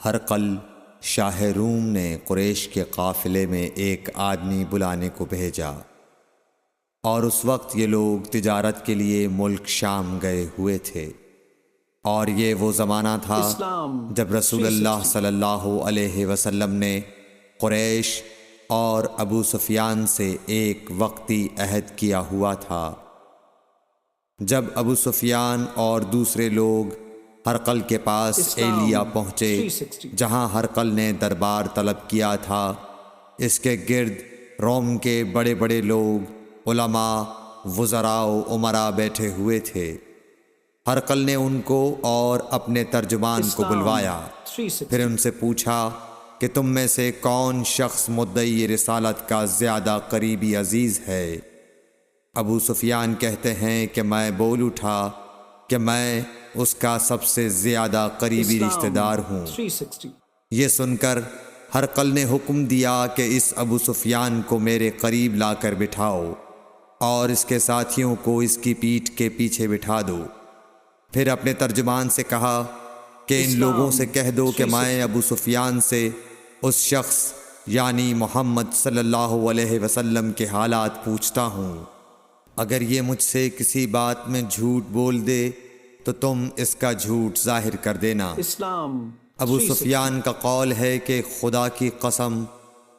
ہرقل شاہ روم نے قریش کے قافلے میں ایک آدمی بلانے کو بھیجا، اور اس وقت یہ لوگ تجارت کے لیے ملک شام گئے ہوئے تھے، اور یہ وہ زمانہ تھا جب رسول اللہ صلی اللہ علیہ وسلم نے قریش اور ابو سفیان سے ایک وقتی عہد کیا ہوا تھا۔ جب ابو سفیان اور دوسرے لوگ ہرقل کے پاس ایلیا پہنچے، جہاں ہرقل نے دربار طلب کیا تھا، اس کے گرد روم کے بڑے بڑے لوگ، علماء، وزراء و امراء بیٹھے ہوئے تھے۔ ہرقل نے ان کو اور اپنے ترجمان کو بلوایا، پھر ان سے پوچھا کہ تم میں سے کون شخص مدعی رسالت کا زیادہ قریبی عزیز ہے؟ ابو سفیان کہتے ہیں کہ میں بول اٹھا کہ میں اس کا سب سے زیادہ قریبی رشتہ دار ہوں۔ یہ سن کر ہرقل نے حکم دیا کہ اس ابو سفیان کو میرے قریب لا کر بٹھاؤ اور اس کے ساتھیوں کو اس کی پیٹھ کے پیچھے بٹھا دو۔ پھر اپنے ترجمان سے کہا کہ ان لوگوں سے کہہ دو کہ میں ابو سفیان سے اس شخص یعنی محمد صلی اللہ علیہ وسلم کے حالات پوچھتا ہوں، اگر یہ مجھ سے کسی بات میں جھوٹ بول دے تو تم اس کا جھوٹ ظاہر کر دینا۔ ابو سفیان کا قول ہے کہ خدا کی قسم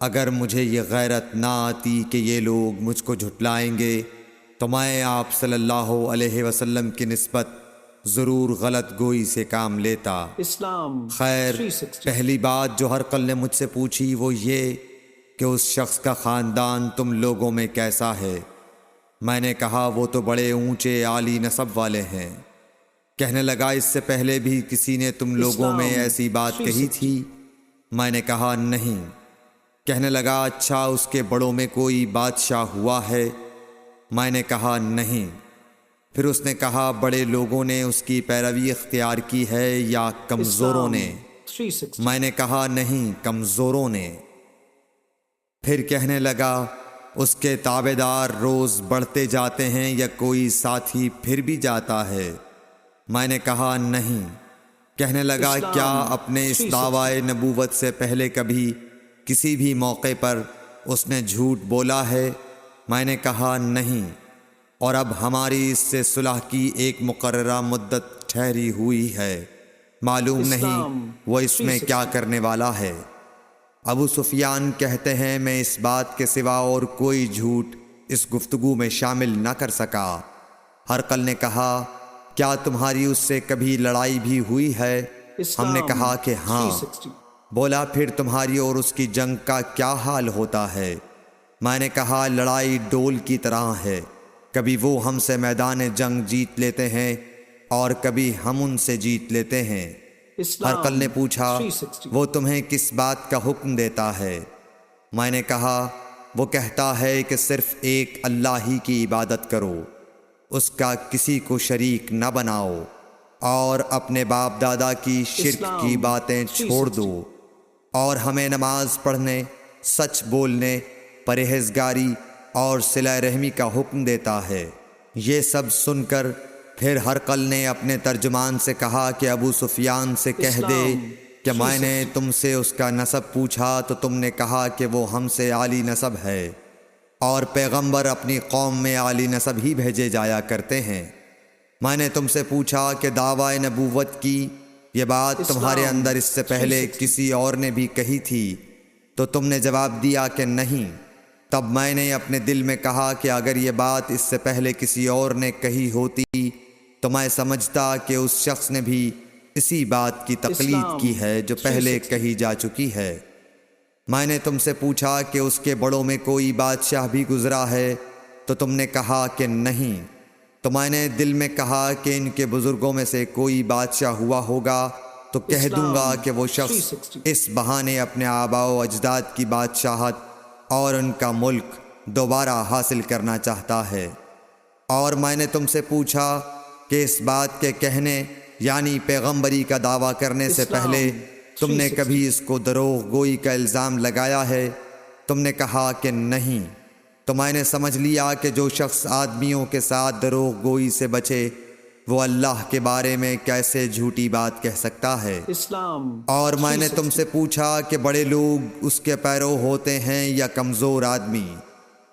اگر مجھے یہ غیرت نہ آتی کہ یہ لوگ مجھ کو جھٹلائیں گے تو میں آپ صلی اللہ علیہ وسلم کی نسبت ضرور غلط گوئی سے کام لیتا۔ خیر، پہلی بات جو ہرقل نے مجھ سے پوچھی وہ یہ کہ اس شخص کا خاندان تم لوگوں میں کیسا ہے؟ میں نے کہا وہ تو بڑے اونچے عالی نسب والے ہیں۔ کہنے لگا اس سے پہلے بھی کسی نے تم لوگوں میں ایسی بات کہی تھی؟ میں نے کہا نہیں۔ کہنے لگا اچھا اس کے بڑوں میں کوئی بادشاہ ہوا ہے؟ میں نے کہا نہیں۔ پھر اس نے کہا بڑے لوگوں نے اس کی پیروی اختیار کی ہے یا کمزوروں نے؟ میں نے کہا نہیں، کمزوروں نے۔ پھر کہنے لگا اس کے تابعدار روز بڑھتے جاتے ہیں یا کوئی ساتھی پھر بھی جاتا ہے؟ میں نے کہا نہیں۔ کہنے لگا کیا اپنے اس دعوی نبوت سے پہلے کبھی کسی بھی موقع پر اس نے جھوٹ بولا ہے؟ میں نے کہا نہیں، اور اب ہماری اس سے صلح کی ایک مقررہ مدت ٹھہری ہوئی ہے، معلوم نہیں وہ اس میں کیا کرنے والا ہے۔ ابو سفیان کہتے ہیں میں اس بات کے سوا اور کوئی جھوٹ اس گفتگو میں شامل نہ کر سکا۔ ہرقل نے کہا کیا تمہاری اس سے کبھی لڑائی بھی ہوئی ہے؟ ہم نے کہا کہ ہاں۔ بولا پھر تمہاری اور اس کی جنگ کا کیا حال ہوتا ہے؟ میں نے کہا لڑائی ڈول کی طرح ہے، کبھی وہ ہم سے میدان جنگ جیت لیتے ہیں اور کبھی ہم ان سے جیت لیتے ہیں۔ ہرقل نے پوچھا وہ تمہیں کس بات کا حکم دیتا ہے؟ میں نے کہا وہ کہتا ہے کہ صرف ایک اللہ ہی کی عبادت کرو، اس کا کسی کو شریک نہ بناؤ، اور اپنے باپ دادا کی شرک کی باتیں چھوڑ دو، اور ہمیں نماز پڑھنے، سچ بولنے، پرہیزگاری اور صلہ رحمی کا حکم دیتا ہے۔ یہ سب سن کر پھر ہرقل نے اپنے ترجمان سے کہا کہ ابو سفیان سے کہہ دے کہ میں نے تم سے اس کا نسب پوچھا تو تم نے کہا کہ وہ ہم سے عالی نسب ہے، اور پیغمبر اپنی قوم میں عالی نسب ہی بھیجے جایا کرتے ہیں۔ میں نے تم سے پوچھا کہ دعوی نبوت کی یہ بات تمہارے اندر اس سے پہلے کسی اور نے بھی کہی تھی؟ تو تم نے جواب دیا کہ نہیں۔ تب میں نے اپنے دل میں کہا کہ اگر یہ بات اس سے پہلے کسی اور نے کہی ہوتی تو میں سمجھتا کہ اس شخص نے بھی اسی بات کی تقلید کی ہے جو پہلے کہی جا چکی ہے۔ میں نے تم سے پوچھا کہ اس کے بڑوں میں کوئی بادشاہ بھی گزرا ہے؟ تو تم نے کہا کہ نہیں۔ تو میں نے دل میں کہا کہ ان کے بزرگوں میں سے کوئی بادشاہ ہوا ہوگا تو کہہ دوں گا کہ وہ شخص اس بہانے اپنے آباء و اجداد کی بادشاہت اور ان کا ملک دوبارہ حاصل کرنا چاہتا ہے۔ اور میں نے تم سے پوچھا کہ اس بات کے کہنے یعنی پیغمبری کا دعویٰ کرنے سے پہلے تم نے کبھی اس کو دروغ گوئی کا الزام لگایا ہے؟ تم نے کہا کہ نہیں۔ تو میں نے سمجھ لیا کہ جو شخص آدمیوں کے ساتھ دروغ گوئی سے بچے وہ اللہ کے بارے میں کیسے جھوٹی بات کہہ سکتا ہے؟ اسلام اور میں نے تم سے پوچھا کہ بڑے لوگ اس کے پیرو ہوتے ہیں یا کمزور آدمی؟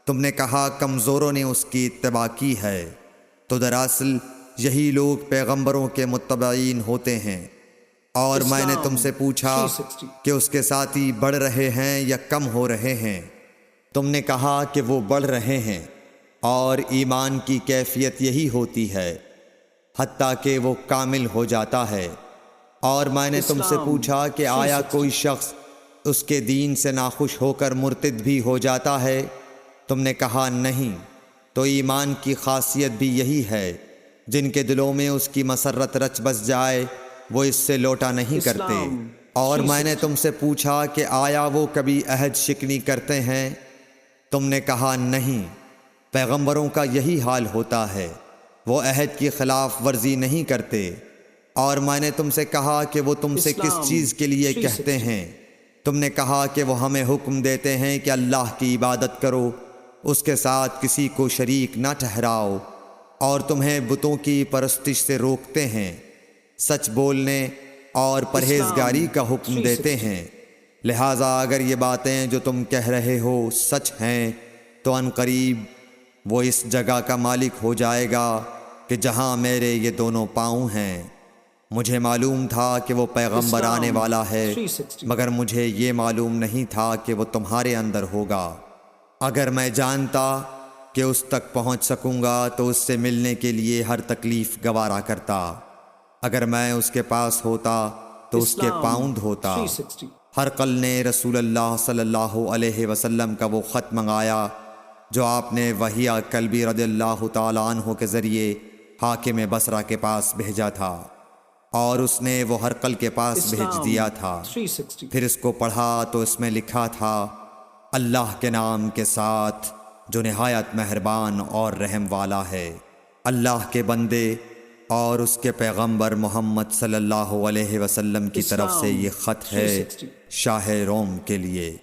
تم نے کہا کمزوروں نے اس کی اتباع کی ہے۔ تو دراصل یہی لوگ پیغمبروں کے متبعین ہوتے ہیں۔ اور میں نے تم سے پوچھا کہ اس کے ساتھی بڑھ رہے ہیں یا کم ہو رہے ہیں؟ تم نے کہا کہ وہ بڑھ رہے ہیں، اور ایمان کی کیفیت یہی ہوتی ہے حتیٰ کہ وہ کامل ہو جاتا ہے۔ اور میں نے تم سے پوچھا کہ آیا کوئی شخص اس کے دین سے ناخوش ہو کر مرتد بھی ہو جاتا ہے؟ تم نے کہا نہیں۔ تو ایمان کی خاصیت بھی یہی ہے، جن کے دلوں میں اس کی مسرت رچ بس جائے وہ اس سے لوٹا نہیں کرتے۔ اور میں نے تم سے پوچھا کہ آیا وہ کبھی عہد شکنی کرتے ہیں؟ تم نے کہا نہیں۔ پیغمبروں کا یہی حال ہوتا ہے، وہ عہد کی خلاف ورزی نہیں کرتے۔ اور میں نے تم سے کہا کہ وہ تم سے کس چیز کے لیے کہتے ہیں؟ تم نے کہا کہ وہ ہمیں حکم دیتے ہیں کہ اللہ کی عبادت کرو، اس کے ساتھ کسی کو شریک نہ ٹھہراؤ، اور تمہیں بتوں کی پرستش سے روکتے ہیں، سچ بولنے اور پرہیزگاری کا حکم دیتے ہیں۔ لہٰذا اگر یہ باتیں جو تم کہہ رہے ہو سچ ہیں تو ان قریب وہ اس جگہ کا مالک ہو جائے گا کہ جہاں میرے یہ دونوں پاؤں ہیں۔ مجھے معلوم تھا کہ وہ پیغمبر آنے والا ہے، مگر مجھے یہ معلوم نہیں تھا کہ وہ تمہارے اندر ہوگا۔ اگر میں جانتا کہ اس تک پہنچ سکوں گا تو اس سے ملنے کے لیے ہر تکلیف گوارا کرتا۔ اگر میں اس کے پاس ہوتا تو اس کے پاؤں دھوتا۔ ہرقل نے رسول اللہ صلی اللہ علیہ وسلم کا وہ خط منگایا جو آپ نے وحیہ کلبی رضی اللہ تعالیٰ عنہ کے ذریعے حاکم بصرہ کے پاس بھیجا تھا، اور اس نے وہ ہرقل کے پاس بھیج دیا تھا۔ پھر اس کو پڑھا تو اس میں لکھا تھا، اللہ کے نام کے ساتھ جو نہایت مہربان اور رحم والا ہے۔ اللہ کے بندے اور اس کے پیغمبر محمد صلی اللہ علیہ وسلم کی طرف سے یہ خط ہے شاہ روم کے لیے۔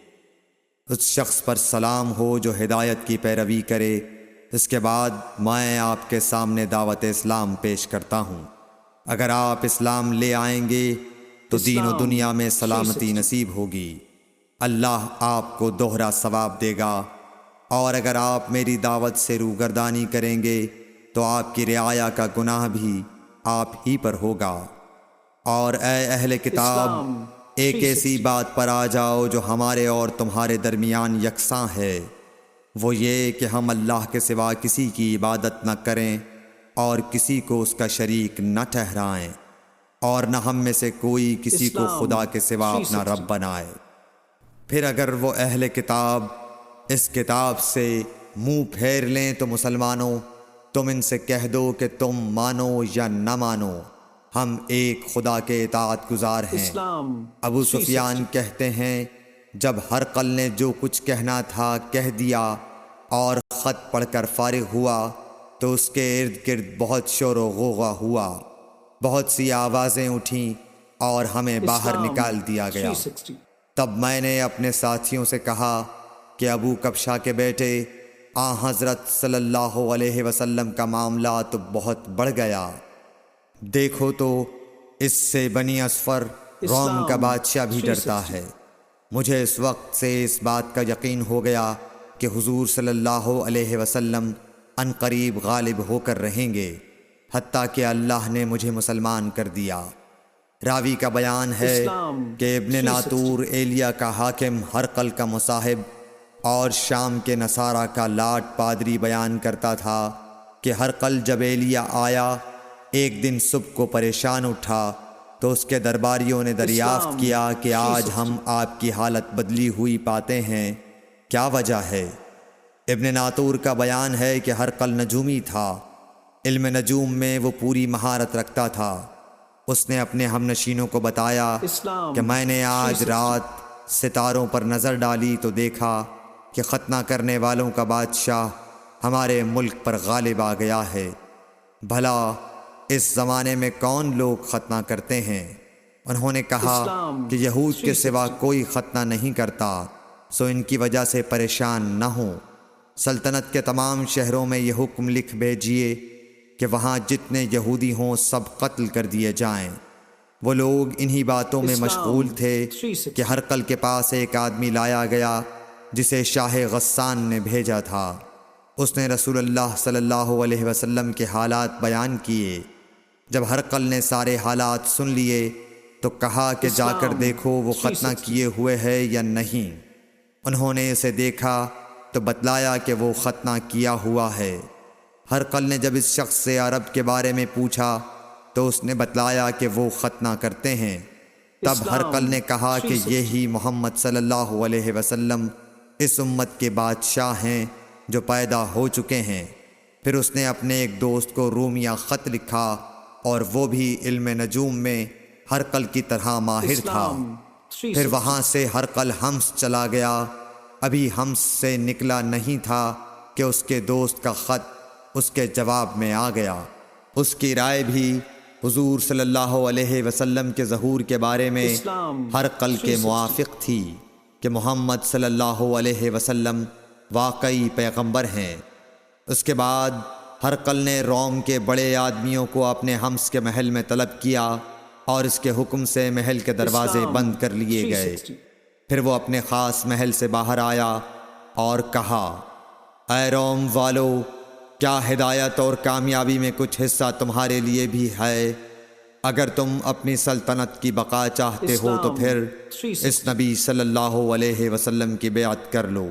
اس شخص پر سلام ہو جو ہدایت کی پیروی کرے۔ اس کے بعد میں آپ کے سامنے دعوت اسلام پیش کرتا ہوں۔ اگر آپ اسلام لے آئیں گے تو دین و دنیا میں سلامتی نصیب ہوگی، اللہ آپ کو دوہرا ثواب دے گا۔ اور اگر آپ میری دعوت سے روگردانی کریں گے تو آپ کی رعایا کا گناہ بھی آپ ہی پر ہوگا۔ اور اے اہل کتاب، ایک ایسی بات پر آ جاؤ جو ہمارے اور تمہارے درمیان یکساں ہے، وہ یہ کہ ہم اللہ کے سوا کسی کی عبادت نہ کریں اور کسی کو اس کا شریک نہ ٹھہرائیں، اور نہ ہم میں سے کوئی کسی کو خدا کے سوا اپنا رب بنائے۔ پھر اگر وہ اہل کتاب اس کتاب سے منہ پھیر لیں تو مسلمانوں، تم ان سے کہہ دو کہ تم مانو یا نہ مانو، ہم ایک خدا کے اطاعت گزار ہیں۔ ابو سفیان کہتے ہیں، جب ہرقل نے جو کچھ کہنا تھا کہہ دیا اور خط پڑھ کر فارغ ہوا تو اس کے ارد گرد بہت شور و غوغا ہوا، بہت سی آوازیں اٹھیں اور ہمیں باہر نکال دیا گیا۔ تب میں نے اپنے ساتھیوں سے کہا کہ ابو کبشہ کے بیٹے حضرت صلی اللہ علیہ وسلم کا معاملہ تو بہت بڑھ گیا۔ دیکھو تو اس سے بنی اصفر روم کا بادشاہ بھی ڈرتا ہے۔ مجھے اس وقت سے اس بات کا یقین ہو گیا کہ حضور صلی اللہ علیہ وسلم ان قریب غالب ہو کر رہیں گے، حتیٰ کہ اللہ نے مجھے مسلمان کر دیا۔ راوی کا بیان ہے کہ ابن ناطور ایلیا کا حاکم ہرقل کا مصاحب اور شام کے نصارہ کا لاٹ پادری بیان کرتا تھا کہ ہرقل جب ایلیا آیا ایک دن صبح کو پریشان اٹھا تو اس کے درباریوں نے دریافت کیا کہ آج ہم آپ کی حالت بدلی ہوئی پاتے ہیں، کیا وجہ ہے؟ ابن ناطور کا بیان ہے کہ ہرقل نجومی تھا، علم نجوم میں وہ پوری مہارت رکھتا تھا۔ اس نے اپنے ہم نشینوں کو بتایا کہ میں نے آج رات ستاروں پر نظر ڈالی تو دیکھا کہ ختنہ کرنے والوں کا بادشاہ ہمارے ملک پر غالب آ گیا ہے۔ بھلا اس زمانے میں کون لوگ ختنہ کرتے ہیں؟ انہوں نے کہا کہ یہود کے سوا کوئی ختنہ نہیں کرتا، سو ان کی وجہ سے پریشان نہ ہوں۔ سلطنت کے تمام شہروں میں یہ حکم لکھ بھیجیے کہ وہاں جتنے یہودی ہوں سب قتل کر دیے جائیں۔ وہ لوگ انہی باتوں میں مشغول تھے کہ ہرقل کے پاس ایک آدمی لایا گیا جسے شاہ غسان نے بھیجا تھا۔ اس نے رسول اللہ صلی اللہ علیہ وسلم کے حالات بیان کیے۔ جب ہرقل نے سارے حالات سن لیے تو کہا کہ جا کر دیکھو وہ ختنہ کیے ہوئے ہے یا نہیں۔ انہوں نے اسے دیکھا تو بتلایا کہ وہ ختنہ کیا ہوا ہے۔ ہرقل نے جب اس شخص سے عرب کے بارے میں پوچھا تو اس نے بتلایا کہ وہ ختنہ کرتے ہیں۔ تب ہرقل نے کہا کہ یہی محمد صلی اللہ علیہ وسلم اس امت کے بادشاہ ہیں جو پیدا ہو چکے ہیں۔ پھر اس نے اپنے ایک دوست کو رومیہ خط لکھا اور وہ بھی علم نجوم میں ہرقل کی طرح ماہر تھا۔ پھر وہاں سے ہرقل حمص چلا گیا۔ ابھی حمص سے نکلا نہیں تھا کہ اس کے دوست کا خط اس کے جواب میں آ گیا۔ اس کی رائے بھی حضور صلی اللہ علیہ وسلم کے ظہور کے بارے میں ہرقل کے موافق تھی کہ محمد صلی اللہ علیہ وسلم واقعی پیغمبر ہیں۔ اس کے بعد ہرقل نے روم کے بڑے آدمیوں کو اپنے حمص کے محل میں طلب کیا اور اس کے حکم سے محل کے دروازے بند کر لیے گئے۔ پھر وہ اپنے خاص محل سے باہر آیا اور کہا، اے روم والو، کیا ہدایت اور کامیابی میں کچھ حصہ تمہارے لیے بھی ہے؟ اگر تم اپنی سلطنت کی بقا چاہتے ہو تو پھر اس نبی صلی اللہ علیہ وسلم کی بیعت کر لو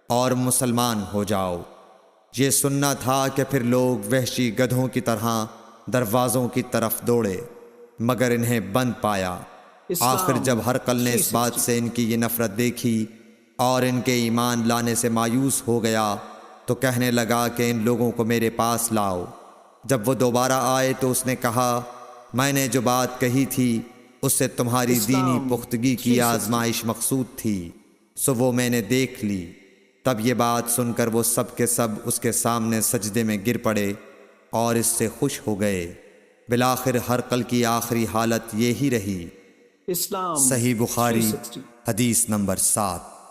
اور مسلمان ہو جاؤ۔ یہ سننا تھا کہ پھر لوگ وحشی گدھوں کی طرح دروازوں کی طرف دوڑے مگر انہیں بند پایا۔ آخر جب ہرقل نے اس بات سے ان کی یہ نفرت دیکھی اور ان کے ایمان لانے سے مایوس ہو گیا تو کہنے لگا کہ ان لوگوں کو میرے پاس لاؤ۔ جب وہ دوبارہ آئے تو اس نے کہا، میں نے جو بات کہی تھی اس سے تمہاری دینی پختگی کی آزمائش مقصود تھی، سو وہ میں نے دیکھ لی۔ تب یہ بات سن کر وہ سب کے سب اس کے سامنے سجدے میں گر پڑے اور اس سے خوش ہو گئے۔ بالآخر ہرقل کی آخری حالت یہی رہی۔ صحیح بخاری حدیث نمبر 7۔